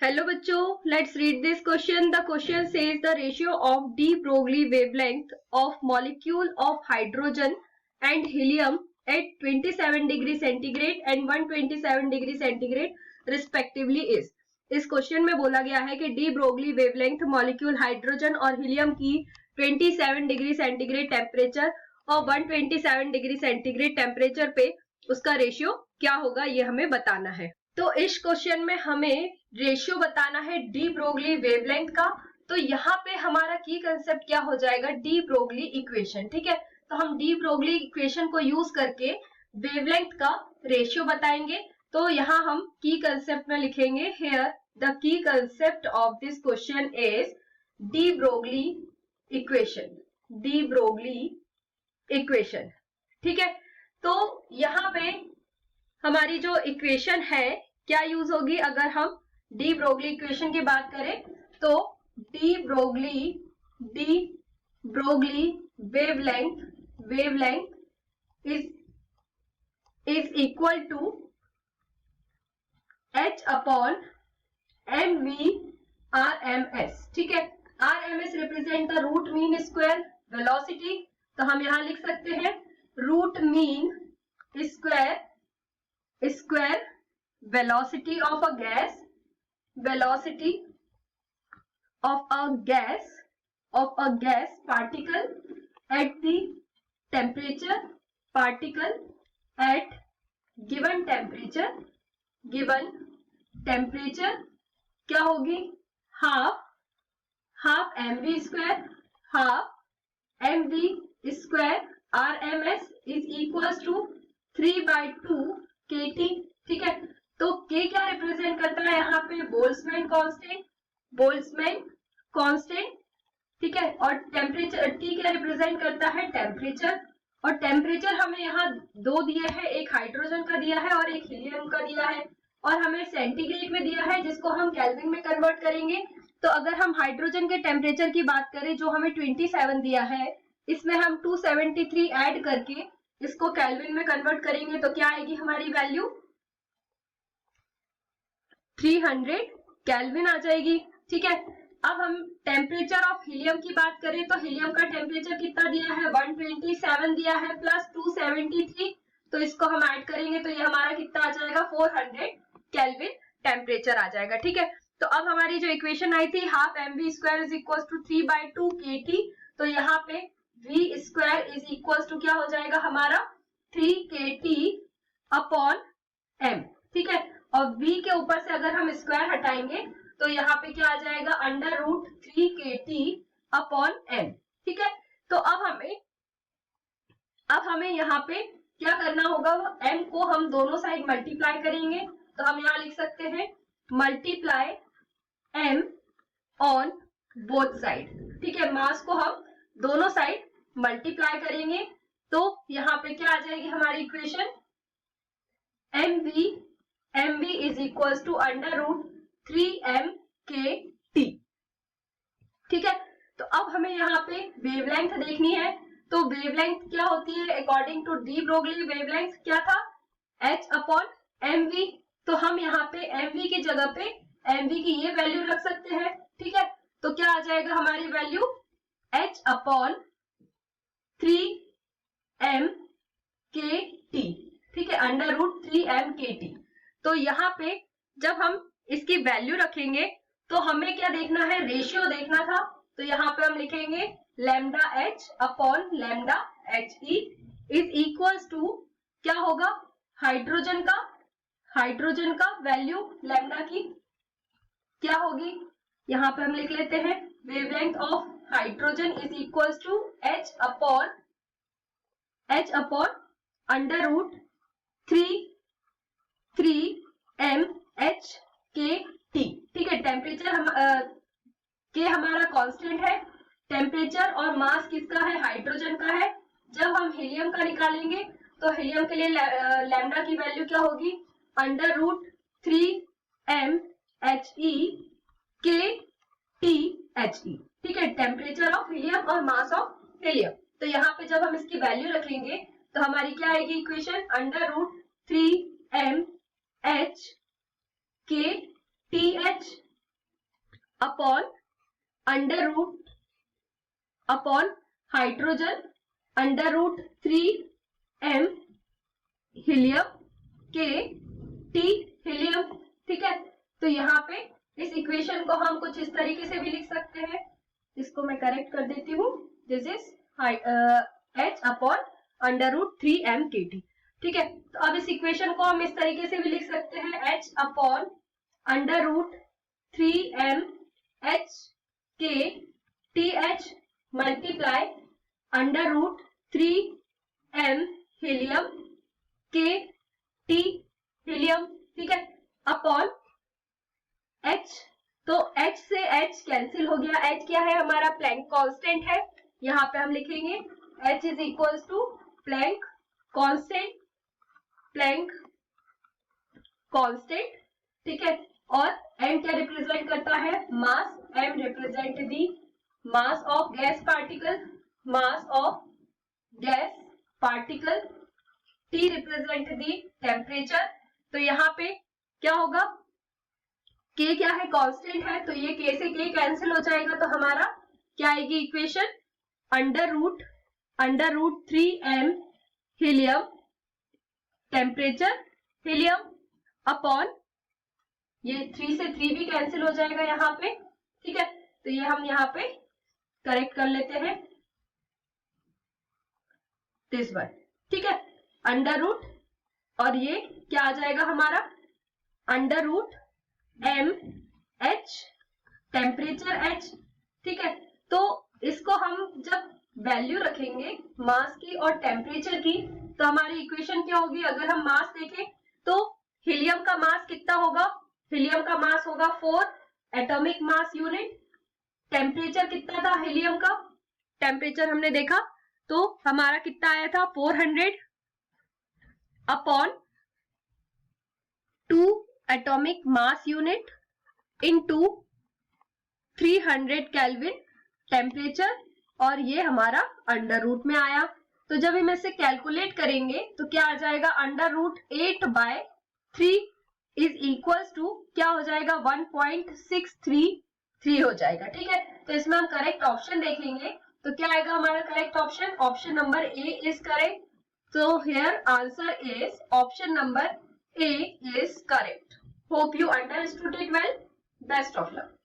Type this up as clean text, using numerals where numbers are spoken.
Hello बच्चों, let's read this question. The question says the ratio of de Broglie wavelength of molecule of hydrogen and helium at 27 degree centigrade and 127 degree centigrade respectively is. इस question में बोला गया है कि D Broglie wavelength molecule hydrogen और helium की 27 degree centigrade temperature और 127 degree centigrade temperature पे उसका रेशियो क्या होगा, ये हमें बताना है। तो इस क्वेश्चन में हमें रेशियो बताना है डी ब्रोगली वेवलेंथ का। तो यहाँ पे हमारा की कंसेप्ट क्या हो जाएगा, डी ब्रोगली इक्वेशन। ठीक है, तो हम डी ब्रोगली इक्वेशन को यूज करके वेवलेंथ का रेशियो बताएंगे। तो यहाँ हम की कंसेप्ट में लिखेंगे, here the key concept of this question is de Broglie equation. De Broglie equation, ठीक है। तो यहाँ पे हमारी जो इक्वेशन है क्या यूज होगी, अगर हम डी ब्रोगली इक्वेशन की बात करें तो de Broglie wavelength is equal to H upon mv RMS। ठीक है, RMS represent the root mean square velocity. तो हम यहां लिख सकते हैं root mean square velocity of a gas particle at the temperature at given temperature क्या होगी, half mv square RMS is equal to 3/2 kT। ठीक है, तो K क्या रिप्रेजेंट करता है यहाँ पे, बोल्ट्जमैन कांस्टेंट। ठीक है, और टेम्परेचर T क्या रिप्रेजेंट करता है, टेम्परेचर। और टेम्परेचर हमें यहाँ दो दिए हैं, एक हाइड्रोजन का दिया है और एक हीलियम का दिया है, और हमें सेंटीग्रेड में दिया है जिसको हम केल्विन में कन्वर्ट करेंगे। तो अगर हम हाइड्रोजन के टेम्परेचर की बात करें जो हमें 27 दिया है, इसमें हम 273 ऐड करके इसको केल्विन में कन्वर्ट करेंगे तो क्या आएगी हमारी वैल्यू, 300 केल्विन आ जाएगी। ठीक है, अब हम टेम्परेचर ऑफ हीलियम की बात करें तो हीलियम का टेम्परेचर कितना दिया है, 127 दिया है प्लस 273, तो इसको हम ऐड करेंगे तो ये हमारा कितना आ जाएगा, 400 केल्विन टेम्परेचर आ जाएगा। ठीक है, तो अब हमारी जो इक्वेशन आई थी half mv square is equal to 3/2 kT, तो यहाँ पे v square is equal to क्या हो जाएगा हमारा 3 kT अपॉन m। ठीक है, और v के ऊपर से अगर हम स्क्वायर हटाएंगे तो यहाँ पे क्या आ जाएगा, under root 3 kT upon m। ठीक है, तो अब हमें यहाँ पे क्या करना होगा, m को हम दोनों साइड मल्टीप्लाई करेंगे। तो हम यहाँ लिख सकते हैं multiply m on both side. ठीक है, मास को हम दोनों साइड मल्टीप्लाई करेंगे तो यहाँ पे क्या आ जाएगी हमारी equation, mv is equal to under root 3m kT। ठीक है, तो अब हमें यहाँ पे वेवलेंथ देखनी है। तो वेवलेंथ क्या होती है according to de Broglie wavelength क्या था, H अपॉन mv। तो हम यहाँ पे mv की जगह पे mv की ये वैल्यू रख सकते हैं। ठीक है, तो क्या आ जाएगा हमारी value, H upon 3m kT। ठीक है, अंडर रूट 3m kT। तो यहाँ पे जब हम इसकी वैल्यू रखेंगे तो हमें क्या देखना है, रेशियो देखना था। तो यहाँ पे हम लिखेंगे lambda H upon lambda He is equal to क्या होगा, हाइड्रोजन का वैल्यू लैम्डा की क्या होगी, यहाँ पे हम लिख लेते हैं wavelength of hydrogen is equal to H upon under root 3m kT। ठीक है, टेम्परेचर के हमारा कांस्टेंट है, टेम्परेचर और मास किसका है, हाइड्रोजन का है। जब हम हीलियम का निकालेंगे तो हीलियम के लिए लैम्डा की वैल्यू क्या होगी, under root 3m He kT He। ठीक है, टेम्परेचर ऑफ हीलियम और मास ऑफ हीलियम। तो यहाँ पे जब हम इसकी वैल्यू रखेंगे तो हमारी क्या आएगी equation, under root 3m kTh upon under root upon hydrogen under root 3m helium k T helium. ठीक है, तो यहाँ पे इस इक्वेशन को हम कुछ इस तरीके से भी लिख सकते हैं, इसको मैं करेक्ट कर देती हूँ। This is h upon under root 3m k T. ठीक है, तो अब इस इक्वेशन को हम इस तरीके से भी लिख सकते हैं, h upon under root 3m h k T H multiply under root 3m helium k T helium. ठीक है, अपॉन h, तो h से h कैंसिल हो गया। h क्या है हमारा, प्लैंक कांस्टेंट है। यहाँ पे हम लिखेंगे h is equals to Planck constant, Planck constant. ठीक है, और m क्या रिप्रेजेंट करता है, mass. m represent the mass of gas particle, mass of gas particle. t represent the temperature. तो यहाँ पे क्या होगा, k क्या है, कांस्टेंट है, तो ये k से k कैंसिल हो जाएगा, तो हमारा क्या आएगी equation, under root 3m helium temperature helium upon, ये 3 से 3 भी कैंसिल हो जाएगा यहाँ पे। ठीक है, तो ये हम यहाँ पे करेक्ट कर लेते हैं दिस वन। ठीक है, अंडर रूट, और ये क्या आ जाएगा हमारा, under root m h temperature h। ठीक है, तो इसको हम जब वैल्यू रखेंगे मास की और टेम्परेचर की, तो हमारी इक्वेशन क्या होगी, अगर हम मास देखें तो हीलियम का मास कितना होगा, हीलियम का मास होगा 4 एटॉमिक मास यूनिट। टेम्परेचर कितना था हीलियम का, टेम्परेचर हमने देखा तो हमारा कितना आया था 400 upon 2 atomic mass unit into 300 kelvin temperature, और ये हमारा अंडर रूट में आया। तो जब हम इसे कैलकुलेट करेंगे तो क्या आ जाएगा, under root 8/3 is equals to क्या हो जाएगा, 1.633 हो जाएगा। ठीक है, तो इसमें हम करेक्ट ऑप्शन देखेंगे तो क्या आएगा हमारा correct option, option number A is correct. So here answer is option number A is correct. Hope you understood it well. Best of luck.